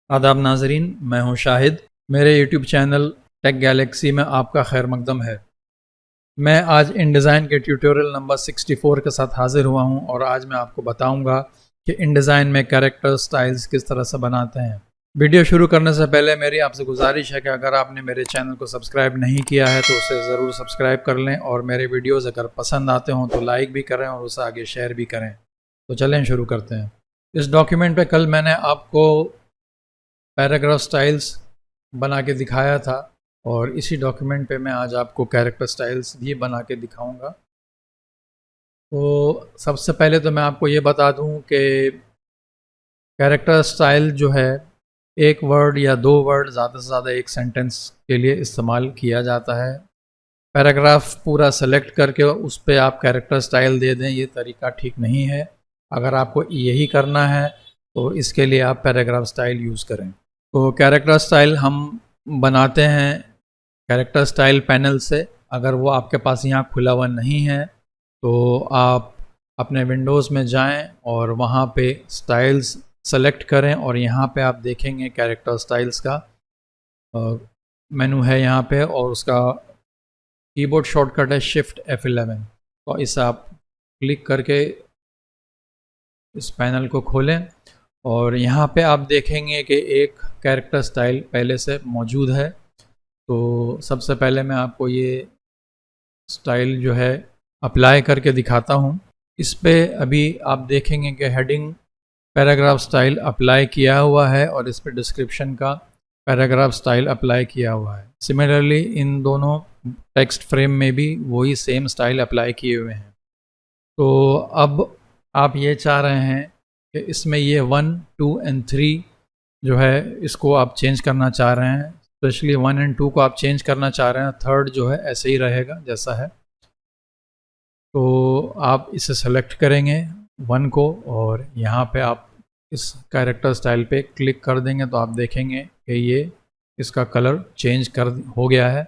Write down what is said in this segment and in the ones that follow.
आदाब नाजरीन, मैं हूं शाहिद। मेरे यूट्यूब चैनल टेक गैलेक्सी में आपका खैर मकदम है। मैं आज InDesign के ट्यूटोरियल नंबर 64 के साथ हाजिर हुआ हूं और आज मैं आपको बताऊंगा कि InDesign में कैरेक्टर स्टाइल्स किस तरह से बनाते हैं। वीडियो शुरू करने से पहले मेरी आपसे गुजारिश है कि अगर आपने मेरे चैनल को सब्सक्राइब नहीं किया है तो उसे ज़रूर सब्सक्राइब कर लें और मेरे वीडियोज़ अगर पसंद आते हों तो लाइक भी करें और उसे आगे शेयर भी करें। तो चलें शुरू करते हैं। इस डॉक्यूमेंट पे कल मैंने आपको पैराग्राफ स्टाइल्स बना के दिखाया था और इसी डॉक्यूमेंट पे मैं आज आपको कैरेक्टर स्टाइल्स भी बना के दिखाऊंगा। तो सबसे पहले तो मैं आपको ये बता दूं कि कैरेक्टर स्टाइल जो है एक वर्ड या दो वर्ड ज़्यादा से ज़्यादा एक सेंटेंस के लिए इस्तेमाल किया जाता है। पैराग्राफ पूरा सेलेक्ट करके उस पर आप कैरेक्टर स्टाइल दे दें, ये तरीका ठीक नहीं है। अगर आपको यही करना है तो इसके लिए आप पैराग्राफ स्टाइल यूज़ करें। तो कैरेक्टर स्टाइल हम बनाते हैं कैरेक्टर स्टाइल पैनल से। अगर वो आपके पास यहाँ खुला हुआ नहीं है तो आप अपने विंडोज़ में जाएं और वहाँ पे स्टाइल्स सेलेक्ट करें और यहाँ पे आप देखेंगे कैरेक्टर स्टाइल्स का मेनू है यहाँ पे और उसका कीबोर्ड शॉर्टकट है Shift F11। तो इसे आप क्लिक करके इस पैनल को खोलें और यहाँ पे आप देखेंगे कि एक कैरेक्टर स्टाइल पहले से मौजूद है। तो सबसे पहले मैं आपको ये स्टाइल जो है अप्लाई करके दिखाता हूँ। इस पे अभी आप देखेंगे कि हेडिंग पैराग्राफ स्टाइल अप्लाई किया हुआ है और इस पे डिस्क्रिप्शन का पैराग्राफ स्टाइल अप्लाई किया हुआ है। सिमिलरली इन दोनों टेक्स्ट फ्रेम में भी वही सेम स्टाइल अप्लाई किए हुए हैं। तो अब आप ये चाह रहे हैं कि इसमें ये 1, 2 and 3 जो है इसको आप चेंज करना चाह रहे हैं। स्पेशली 1 and 2 को आप चेंज करना चाह रहे हैं, थर्ड जो है ऐसे ही रहेगा जैसा है। तो आप इसे सेलेक्ट करेंगे 1 को और यहाँ पे आप इस कैरेक्टर स्टाइल पे क्लिक कर देंगे तो आप देखेंगे कि ये इसका कलर चेंज हो गया है।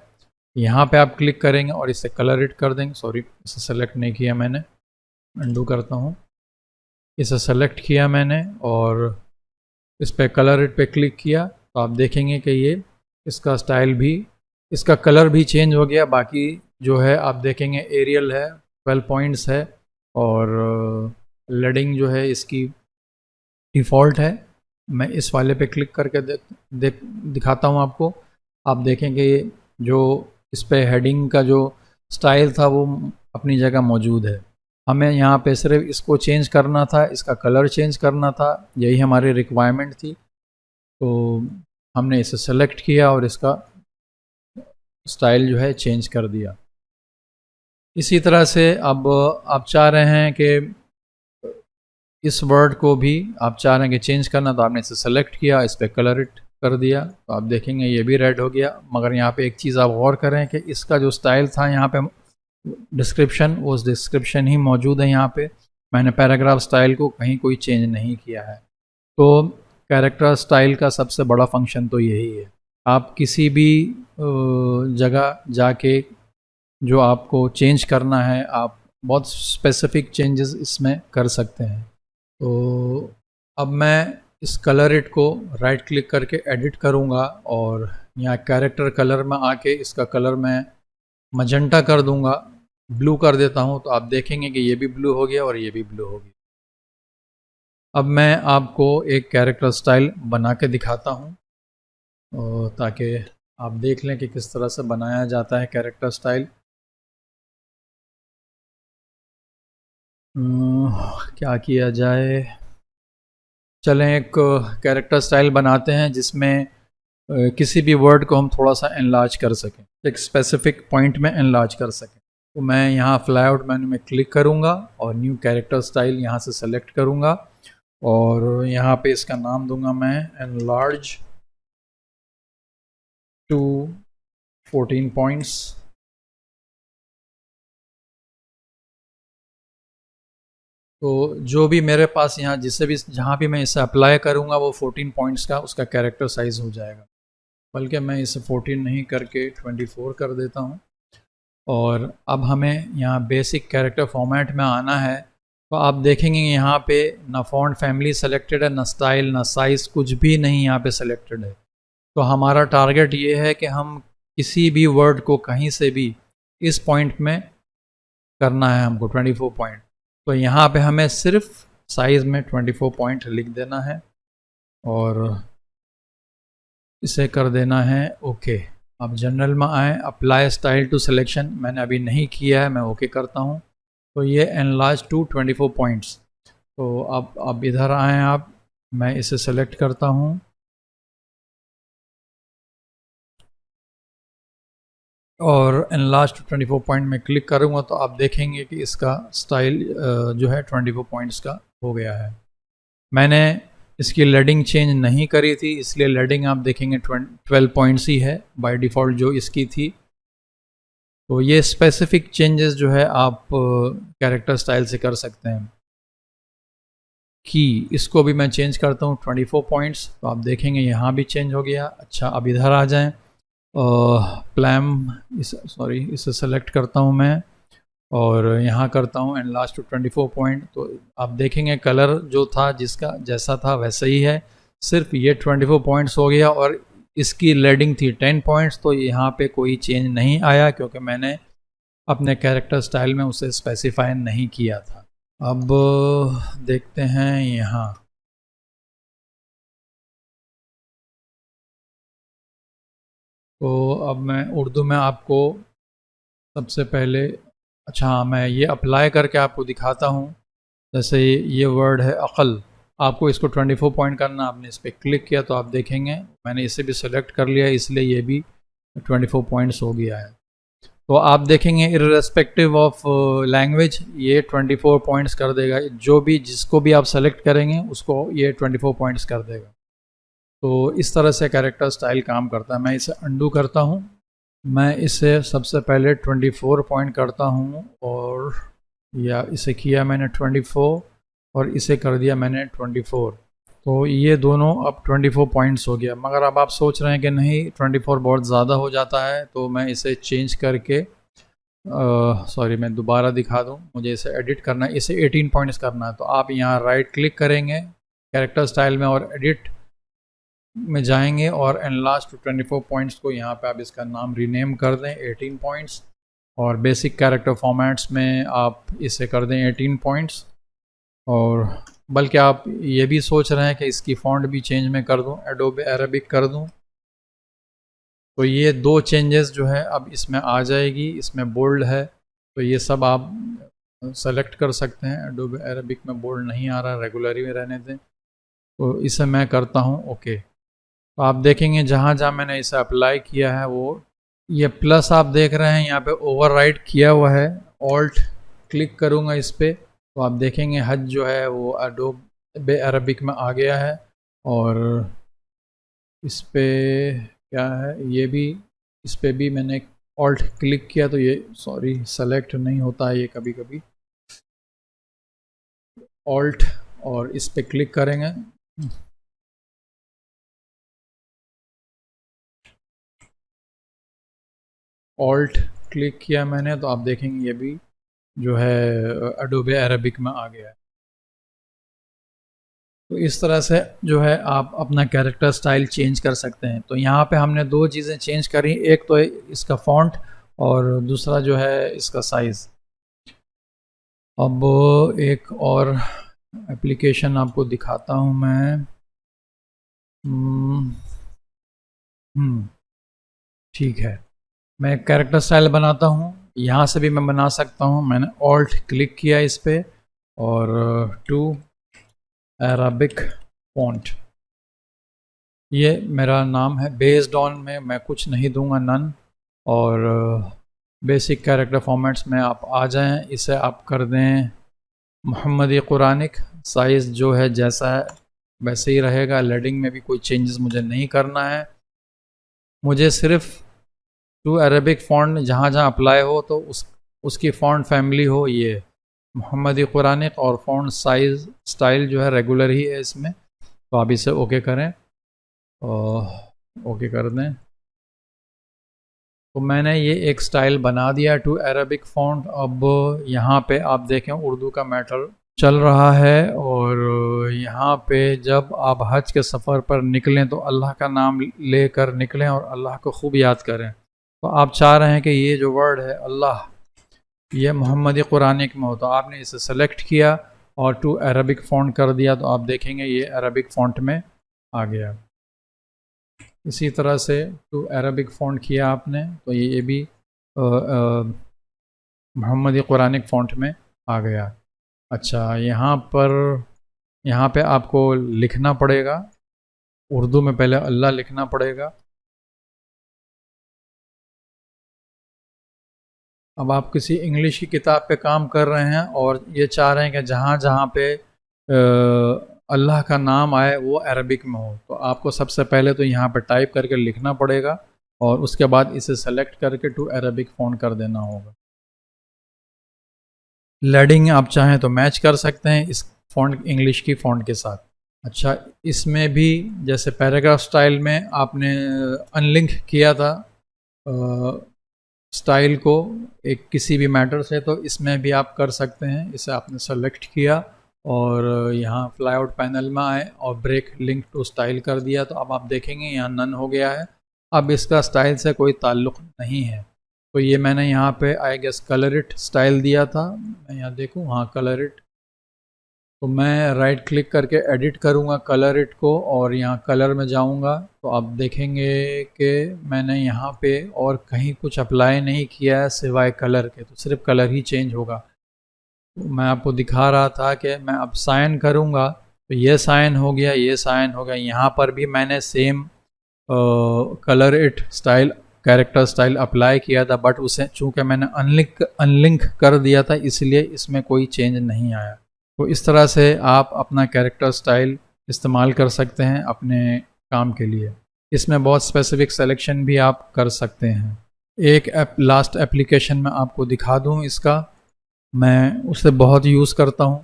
यहाँ पे आप क्लिक करेंगे और इसे कलर इट कर देंगे। सॉरी, इसे सेलेक्ट नहीं किया मैंने, अंडू करता हूँ। इसे सेलेक्ट किया मैंने और इस पर कलर इट पे क्लिक किया तो आप देखेंगे कि ये इसका स्टाइल भी, इसका कलर भी चेंज हो गया। बाकी जो है आप देखेंगे एरियल है, 12 पॉइंट्स है और लेडिंग जो है इसकी डिफ़ॉल्ट है। मैं इस वाले पे क्लिक करके दिखाता हूँ आपको। आप देखेंगे जो इस पे हेडिंग का जो स्टाइल था वो अपनी जगह मौजूद है। हमें यहाँ पे सिर्फ इसको चेंज करना था, इसका कलर चेंज करना था, यही हमारी रिक्वायरमेंट थी। तो हमने इसे सेलेक्ट किया और इसका स्टाइल जो है चेंज कर दिया। इसी तरह से अब आप चाह रहे हैं कि इस वर्ड को भी आप चाह रहे हैं कि चेंज करना, तो आपने इसे सेलेक्ट किया, इस पर कलर इट कर दिया तो आप देखेंगे ये भी रेड हो गया। मगर यहाँ पे एक चीज़ आप गौर करें कि इसका जो स्टाइल था यहाँ पे डिस्क्रिप्शन, वो डिस्क्रिप्शन ही मौजूद है यहाँ पे। मैंने पैराग्राफ स्टाइल को कहीं कोई चेंज नहीं किया है। तो कैरेक्टर स्टाइल का सबसे बड़ा फंक्शन तो यही है। आप किसी भी जगह जाके जो आपको चेंज करना है आप बहुत स्पेसिफिक चेंजेस इसमें कर सकते हैं। तो अब मैं इस कलर इट को राइट क्लिक करके एडिट करूँगा और यहाँ कैरेक्टर कलर में आके इसका कलर मैं मजेंटा कर दूँगा, ब्लू कर देता हूँ। तो आप देखेंगे कि ये भी ब्लू हो गया और ये भी ब्लू हो गया। अब मैं आपको एक कैरेक्टर स्टाइल बना के दिखाता हूँ ताकि आप देख लें कि किस तरह से बनाया जाता है कैरेक्टर स्टाइल। क्या किया जाए, चलें एक कैरेक्टर स्टाइल बनाते हैं जिसमें किसी भी वर्ड को हम थोड़ा सा एनलार्ज कर सकें, एक स्पेसिफिक पॉइंट में एनलार्ज कर सकें। तो मैं यहाँ फ्लाई आउट मेन्यू में क्लिक करूँगा और न्यू कैरेक्टर स्टाइल यहाँ से सेलेक्ट करूँगा और यहाँ पे इसका नाम दूंगा मैं एनलार्ज टू 14 पॉइंट्स। तो जो भी मेरे पास यहाँ जिससे भी जहाँ भी मैं इसे अप्लाई करूँगा वो 14 पॉइंट्स का उसका कैरेक्टर साइज़ हो जाएगा। बल्कि मैं इसे 14 नहीं करके 24 कर देता हूँ। और अब हमें यहाँ बेसिक कैरेक्टर फॉर्मेट में आना है तो आप देखेंगे यहाँ पे ना फॉन्ट फैमिली सेलेक्टेड है, ना स्टाइल, ना साइज़, कुछ भी नहीं यहाँ पे सेलेक्टेड है। तो हमारा टारगेट ये है कि हम किसी भी वर्ड को कहीं से भी इस पॉइंट में करना है हमको 24 पॉइंट। तो यहाँ पे हमें सिर्फ साइज़ में 24 पॉइंट लिख देना है और इसे कर देना है ओके। अब जनरल में आए, अप्लाई स्टाइल टू सिलेक्शन मैंने अभी नहीं किया है, मैं ओके करता हूँ। तो ये एनलार्ज टू 24 पॉइंट्स। तो अब इधर आएँ आप, मैं इसे सेलेक्ट करता हूँ और एनलार्ज टू 24 पॉइंट में क्लिक करूँगा तो आप देखेंगे कि इसका स्टाइल जो है 24 पॉइंट्स का हो गया है। मैंने इसकी लेडिंग चेंज नहीं करी थी, इसलिए लेडिंग आप देखेंगे 12 पॉइंट्स ही है बाय डिफ़ॉल्ट जो इसकी थी। तो ये स्पेसिफिक चेंजेस जो है आप कैरेक्टर स्टाइल से कर सकते हैं। की इसको भी मैं चेंज करता हूँ 24 पॉइंट्स, तो आप देखेंगे यहाँ भी चेंज हो गया। अच्छा, अब इधर आ जाएं, प्लैम इसे सेलेक्ट करता हूँ मैं और यहाँ करता हूँ एनलार्ज टू 24 पॉइंट। तो आप देखेंगे कलर जो था जिसका जैसा था वैसा ही है, सिर्फ ये 24 पॉइंट्स हो गया और इसकी लेडिंग थी 10 पॉइंट्स। तो यहाँ पे कोई चेंज नहीं आया क्योंकि मैंने अपने कैरेक्टर स्टाइल में उसे स्पेसिफाई नहीं किया था। अब देखते हैं यहाँ, तो अब मैं उर्दू में आपको सबसे पहले, अच्छा हाँ, मैं ये अप्लाई करके आपको दिखाता हूँ। जैसे ये वर्ड है अक़ल, आपको इसको 24 पॉइंट करना, आपने इस पर क्लिक किया तो आप देखेंगे मैंने इसे भी सिलेक्ट कर लिया, इसलिए ये भी 24 पॉइंट्स हो गया है। तो आप देखेंगे इर्रेस्पेक्टिव ऑफ लैंग्वेज ये 24 पॉइंट्स कर देगा, जो भी जिसको भी आप सेलेक्ट करेंगे उसको ये 24 पॉइंट्स कर देगा। तो इस तरह से कैरेक्टर स्टाइल काम करता है। मैं इसे अंडू करता हूँ, मैं इसे सबसे पहले 24 पॉइंट करता हूँ और या इसे किया मैंने 24 और इसे कर दिया मैंने 24। तो ये दोनों अब 24 पॉइंट्स हो गया। मगर अब आप सोच रहे हैं कि नहीं 24 बहुत ज़्यादा हो जाता है, तो मैं इसे चेंज करके सॉरी मैं दोबारा दिखा दूँ, मुझे इसे एडिट करना है, इसे 18 पॉइंट्स करना है। तो आप यहाँ राइट क्लिक करेंगे कैरेक्टर स्टाइल में और एडिट में जाएंगे और एनलार्ज टू 24 पॉइंट्स को यहाँ पे आप इसका नाम रीनेम कर दें 18 पॉइंट्स और बेसिक कैरेक्टर फॉर्मेट्स में आप इसे कर दें 18 पॉइंट्स। और बल्कि आप ये भी सोच रहे हैं कि इसकी फ़ॉन्ट भी चेंज मैं कर दूं, एडोबे अरेबिक कर दूं, तो ये दो चेंजेस जो है अब इसमें आ जाएगी। इसमें बोल्ड है तो ये सब आप सेलेक्ट कर सकते हैं। एडोबे अरेबिक में बोल्ड नहीं आ रहा, रेगुलर ही रहने दें। तो इसे मैं करता हूँ ओके। तो आप देखेंगे जहाँ जहाँ मैंने इसे अप्लाई किया है वो ये प्लस आप देख रहे हैं यहाँ पे ओवरराइड किया हुआ है। ऑल्ट क्लिक करूँगा इस पर तो आप देखेंगे हज जो है वो एडोबे अरेबिक में आ गया है और इस पे क्या है, ये भी इस पे भी मैंने ऑल्ट क्लिक किया तो ये सॉरी सेलेक्ट नहीं होता है ये कभी कभी। ऑल्ट और इस पे क्लिक करेंगे ऑल्ट क्लिक किया मैंने तो आप देखेंगे ये भी जो है एडोबे अरेबिक में आ गया है। तो इस तरह से जो है आप अपना कैरेक्टर स्टाइल चेंज कर सकते हैं। तो यहाँ पे हमने दो चीज़ें चेंज करी, एक तो इसका फ़ॉन्ट और दूसरा जो है इसका साइज़। अब एक और एप्लीकेशन आपको दिखाता हूँ मैं। ठीक है, मैं एक कैरेक्टर स्टाइल बनाता हूँ, यहाँ से भी मैं बना सकता हूँ। मैंने ऑल्ट क्लिक किया इस पर और टू अरेबिक फ़ॉन्ट, ये मेरा नाम है। बेस्ड ऑन में मैं कुछ नहीं दूंगा, नन। और बेसिक कैरेक्टर फॉर्मेट्स में आप आ जाएं, इसे आप कर दें मुहम्मदी कुरानिक। साइज़ जो है जैसा है वैसे ही रहेगा, लेडिंग में भी कोई चेंजेस मुझे नहीं करना है। मुझे सिर्फ टू अरेबिक फ़ॉन्ट जहाँ जहाँ अप्लाई हो तो उसकी फ़ॉन्ट फैमिली हो ये मुहम्मदी कुरानिक और फ़ॉन्ट साइज़ स्टाइल जो है रेगुलर ही है इसमें। तो आप इसे ओके करें और ओके कर दें। तो मैंने ये एक स्टाइल बना दिया टू अरेबिक फ़ॉन्ट। अब यहाँ पे आप देखें उर्दू का मैटर चल रहा है। और यहाँ पे जब आप हज के सफ़र पर निकलें तो अल्लाह का नाम लेकर निकलें और अल्लाह को खूब याद करें। तो आप चाह रहे हैं कि ये जो वर्ड है अल्लाह, ये मोहम्मदी कुरानिक में हो, तो आपने इसे सेलेक्ट किया और टू अरबिक फ़ॉन्ट कर दिया, तो आप देखेंगे ये अरबिक फ़ॉन्ट में आ गया। इसी तरह से टू अरबिक फ़ॉन्ट किया आपने तो ये भी मोहम्मदी कुरानिक फ़ॉन्ट में आ गया। अच्छा, यहाँ पे आपको लिखना पड़ेगा, उर्दू में पहले अल्लाह लिखना पड़ेगा। अब आप किसी इंग्लिश की किताब पे काम कर रहे हैं और ये चाह रहे हैं कि जहाँ जहाँ पे अल्लाह का नाम आए वो अरबिक में हो, तो आपको सबसे पहले तो यहाँ पे टाइप करके लिखना पड़ेगा और उसके बाद इसे सेलेक्ट करके टू अरबिक फ़ॉन्ट कर देना होगा। लेडिंग आप चाहें तो मैच कर सकते हैं इस फ़ॉन्ट, इंग्लिश की फ़ॉन्ट के साथ। अच्छा, इसमें भी जैसे पैराग्राफ स्टाइल में आपने अनलिंक किया था स्टाइल को एक किसी भी मैटर से, तो इसमें भी आप कर सकते हैं। इसे आपने सेलेक्ट किया और यहाँ फ्लाईआउट पैनल में आए और ब्रेक लिंक टू स्टाइल कर दिया, तो अब आप देखेंगे यहाँ नन हो गया है। अब इसका स्टाइल से कोई ताल्लुक़ नहीं है, तो ये मैंने यहाँ पे I guess colour it style दिया था। मैं यहाँ देखूँ, हाँ कलर इट, तो मैं राइट क्लिक करके एडिट करूँगा कलर इट को और यहाँ कलर में जाऊँगा, तो आप देखेंगे कि मैंने यहाँ पे और कहीं कुछ अप्लाई नहीं किया है सिवाय कलर के, तो सिर्फ कलर ही चेंज होगा। तो मैं आपको दिखा रहा था कि मैं अब साइन करूँगा तो ये साइन हो गया, ये साइन हो गया। यहाँ पर भी मैंने same colour it style character style apply किया था, बट उसे चूँकि मैंने अनलिंक कर दिया था इसलिए इसमें कोई चेंज नहीं आया। तो इस तरह से आप अपना कैरेक्टर स्टाइल इस्तेमाल कर सकते हैं अपने काम के लिए। इसमें बहुत स्पेसिफिक सिलेक्शन भी आप कर सकते हैं। एक लास्ट एप्लीकेशन में आपको दिखा दूं इसका, मैं उसे बहुत यूज़ करता हूं।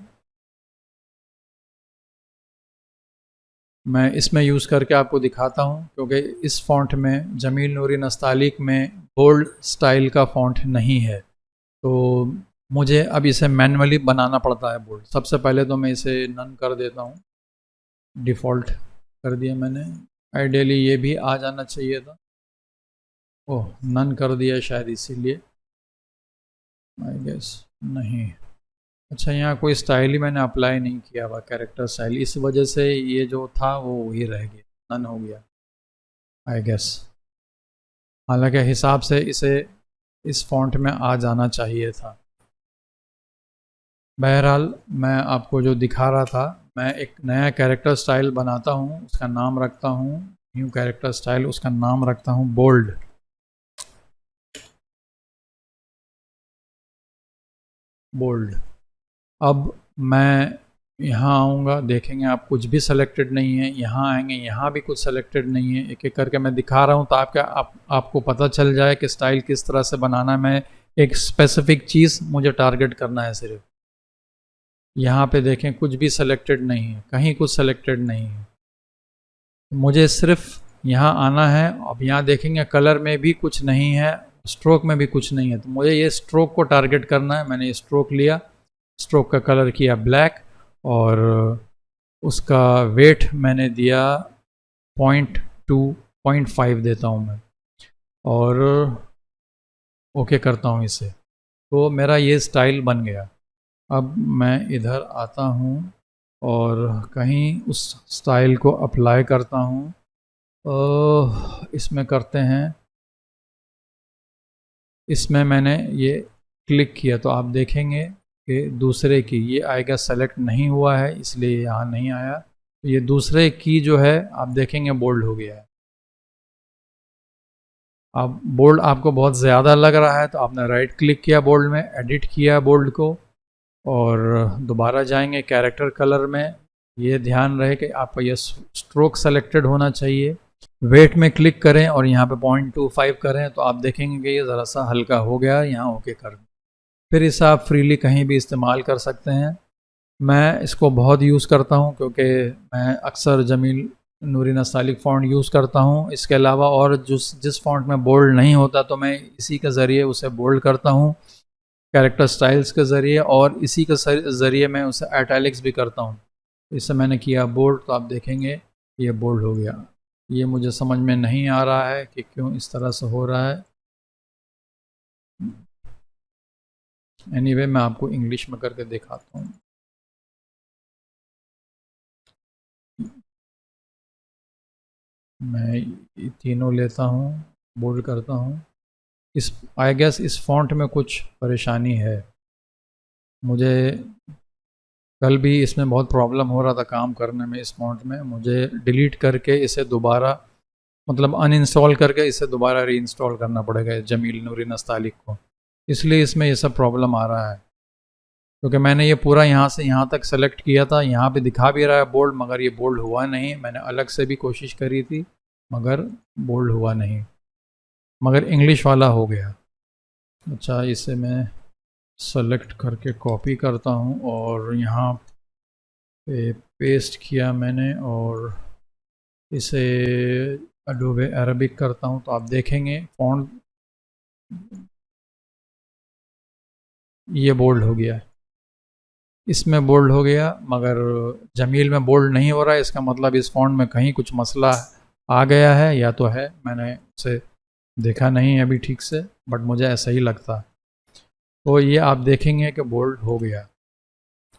मैं इसमें यूज़ करके आपको दिखाता हूं क्योंकि इस फ़ॉन्ट में जमील नूरी नस्तालिक में बोल्ड स्टाइल का फ़ॉन्ट नहीं है, तो मुझे अब इसे मैन्युअली बनाना पड़ता है बोल्ड। सबसे पहले तो मैं इसे नन कर देता हूँ, डिफ़ॉल्ट कर दिया मैंने। आइडियली ये भी आ जाना चाहिए था, ओह नन कर दिया शायद इसीलिए, आई गेस नहीं। अच्छा, यहाँ कोई स्टाइल ही मैंने अप्लाई नहीं किया हुआ कैरेक्टर स्टाइल, इस वजह से ये जो था वो वही रह गया, नन हो गया आई गेस। हालांकि हिसाब से इसे इस फ़ॉन्ट में आ जाना चाहिए था। बहरहाल मैं आपको जो दिखा रहा था, मैं एक नया कैरेक्टर स्टाइल बनाता हूँ, उसका नाम रखता हूँ न्यू कैरेक्टर स्टाइल, उसका नाम रखता हूँ बोल्ड। बोल्ड। अब मैं यहाँ आऊँगा, देखेंगे आप कुछ भी सेलेक्टेड नहीं है। यहाँ आएंगे, यहाँ भी कुछ सेलेक्टेड नहीं है। एक एक करके मैं दिखा रहा हूँ तो आपको पता चल जाए कि स्टाइल किस तरह से बनाना है। मैं एक स्पेसिफिक चीज़ मुझे टारगेट करना है सिर्फ। यहाँ पे देखें कुछ भी सेलेक्टेड नहीं है, कहीं कुछ सेलेक्टेड नहीं है, मुझे सिर्फ यहाँ आना है। अब यहाँ देखेंगे कलर में भी कुछ नहीं है, स्ट्रोक में भी कुछ नहीं है, तो मुझे ये स्ट्रोक को टारगेट करना है। मैंने स्ट्रोक लिया, स्ट्रोक का कलर किया ब्लैक और उसका वेट मैंने दिया 0.5 देता हूँ मैं और ओके करता हूँ इसे, तो मेरा ये स्टाइल बन गया। अब मैं इधर आता हूँ और कहीं उस स्टाइल को अप्लाई करता हूँ। इसमें करते हैं, इसमें मैंने ये क्लिक किया तो आप देखेंगे कि दूसरे की ये आएगा, सेलेक्ट नहीं हुआ है इसलिए यहाँ नहीं आया। तो ये दूसरे की जो है आप देखेंगे बोल्ड हो गया है। अब बोल्ड आपको बहुत ज़्यादा लग रहा है तो आपने राइट क्लिक किया बोल्ड में, एडिट किया बोल्ड को और दोबारा जाएंगे कैरेक्टर कलर में। ये ध्यान रहे कि आपका ये स्ट्रोक सेलेक्टेड होना चाहिए। वेट में क्लिक करें और यहाँ पे 0.25 करें तो आप देखेंगे कि ये ज़रा सा हल्का हो गया, यहाँ ओके कर दें। फिर इसे आप फ्रीली कहीं भी इस्तेमाल कर सकते हैं। मैं इसको बहुत यूज़ करता हूँ क्योंकि मैं अक्सर जमील नूरी नस्तालिक फ़ॉन्ट यूज़ करता हूँ। इसके अलावा और जिस फ़ॉन्ट में बोल्ड नहीं होता तो मैं इसी के ज़रिए उसे बोल्ड करता हूँ। कैरेक्टर स्टाइल्स के ज़रिए, और इसी के ज़रिए मैं उसे इटैलिक्स भी करता हूँ। इससे मैंने किया बोल्ड, तो आप देखेंगे ये बोल्ड हो गया। ये मुझे समझ में नहीं आ रहा है कि क्यों इस तरह से हो रहा है। एनीवे मैं आपको इंग्लिश में करके दिखाता हूँ। मैं ये तीनों लेता हूँ, बोल्ड करता हूँ। इस आई गेस इस फॉन्ट में कुछ परेशानी है। मुझे कल भी इसमें बहुत प्रॉब्लम हो रहा था काम करने में इस फॉन्ट में। मुझे डिलीट करके इसे दोबारा, मतलब अनइंस्टॉल करके इसे दोबारा रीइंस्टॉल करना पड़ेगा जमील नूरी नस्तालिक को। इसलिए इसमें ये सब प्रॉब्लम आ रहा है, क्योंकि मैंने ये पूरा यहाँ से यहाँ तक सेलेक्ट किया था। यहाँ पे दिखा भी रहा है बोल्ड, मगर ये बोल्ड हुआ नहीं। मैंने अलग से भी कोशिश करी थी मगर बोल्ड हुआ नहीं, मगर इंग्लिश वाला हो गया। अच्छा, इसे मैं सेलेक्ट करके कॉपी करता हूँ और यहाँ पे पेस्ट किया मैंने, और इसे एडोबे अरबिक करता हूँ। तो आप देखेंगे फॉन्ट ये बोल्ड हो गया, इसमें बोल्ड हो गया, मगर जमील में बोल्ड नहीं हो रहा है। इसका मतलब इस फॉन्ट में कहीं कुछ मसला आ गया है, या तो है, मैंने उसे देखा नहीं है अभी ठीक से, बट मुझे ऐसा ही लगता है। तो ये आप देखेंगे कि बोल्ड हो गया।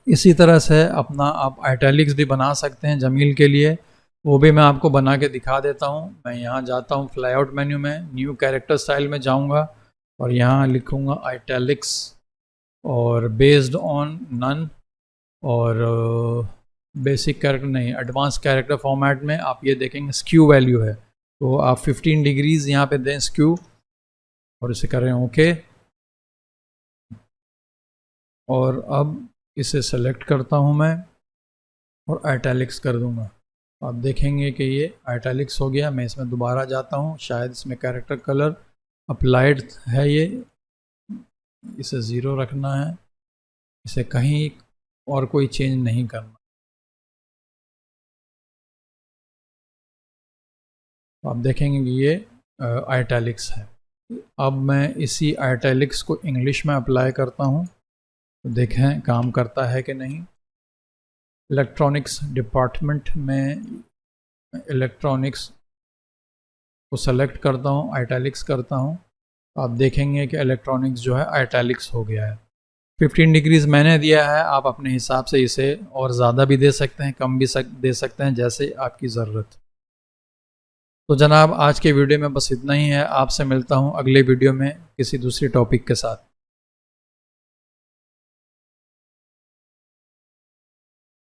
इसी तरह से अपना आप इटैलिक्स भी बना सकते हैं जमील के लिए, वो भी मैं आपको बना के दिखा देता हूँ। मैं यहाँ जाता हूँ फ्लाईआउट मेन्यू में, न्यू कैरेक्टर स्टाइल में जाऊँगा और यहाँ लिखूँगा इटैलिक्स और बेस्ड ऑन नन, और बेसिक कैरेक्टर नहीं, एडवांस कैरेक्टर फॉर्मेट में आप ये देखेंगे स्क्यू वैल्यू है, तो आप 15 डिग्रीज यहाँ पे दें स्क्यू, और इसे करें ओके। और अब इसे सेलेक्ट करता हूँ मैं और इटैलिक्स कर दूँगा। आप देखेंगे कि ये इटैलिक्स हो गया। मैं इसमें दोबारा जाता हूँ, शायद इसमें कैरेक्टर कलर अप्लाइड है, ये इसे 0 रखना है, इसे कहीं और कोई चेंज नहीं करना। तो आप देखेंगे कि ये इटैलिक्स है। अब मैं इसी इटैलिक्स को इंग्लिश में अप्लाई करता हूँ, तो देखें काम करता है कि नहीं। इलेक्ट्रॉनिक्स डिपार्टमेंट में इलेक्ट्रॉनिक्स को सेलेक्ट करता हूँ, इटैलिक्स करता हूँ। आप देखेंगे कि इलेक्ट्रॉनिक्स जो है इटैलिक्स हो गया है। 15 डिग्रीज मैंने दिया है, आप अपने हिसाब से इसे और ज़्यादा भी दे सकते हैं, कम भी दे सकते हैं, जैसे आपकी ज़रूरत। तो जनाब आज के वीडियो में बस इतना ही है। आपसे मिलता हूँ अगले वीडियो में किसी दूसरी टॉपिक के साथ।